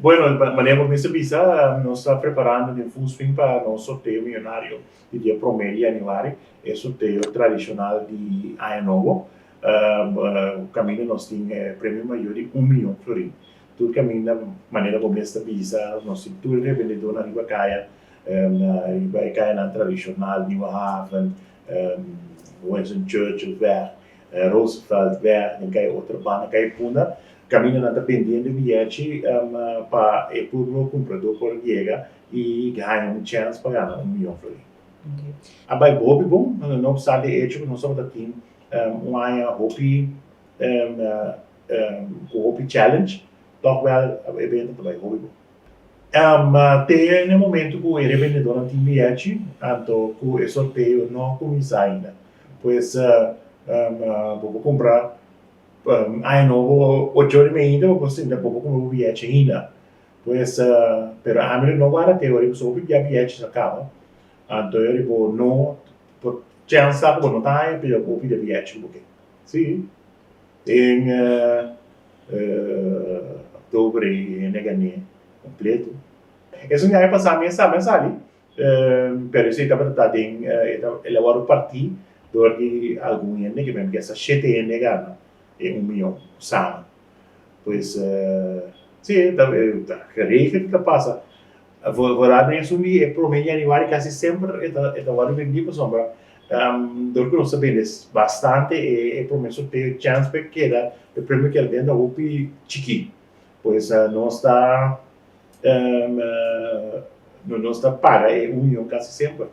Bueno, manejo Mr. Visa nos está preparando de full swing para nosso sorteio milionário de dia 1º de januário. É o sorteio tradicional de Ano Novo. O caminho nós tem prêmio maior de 1 milhão de florins. Tudo caminho da maneira como Mr. Visa, nós temos tudo revendedor na Riva Caia, na Riva Caia na tradicional, New Haven, Winston Churchill, Roosevelt, em Caia outra banda, Caia Puna. Caminho na dependendo do bilhete para o público comprador por chegar e ganhar uma chance para ganhar 1 milhão de florins. Okay. Abai Bobi bom, não obstante isso, nós somos aqui Hopi Hopi Challenge, toch wel evento também Hopi bom. Tem no momento que o revendedor não tem bilhete, então que o sorteio não começa ainda. Pois vou comprar Ano Novo 8h30, você ainda vou comprar o bilhete ainda. Pois, pero a mim não vai ter, eu só vou bilhete se acaba. Então eu vou não, por chance que não tá, eu vou pedir bilhete porque, sim, em outubro e negane completo. Isso não é passar mensagem ali, pero isso está para tem elaborar o partido do que algum gente que mesmo que essa 7 gente ganha. 1 milhão samen. Pois, sim, geregeld que passa. Vooral mensen die promedio januari quase sempre é agora vendi para sombra. Do que nós sabemos bastante é promessa ter chance para que era o prêmio que ele vende a UPI chiqui. Pois nós está paga é 1 milhão quase sempre.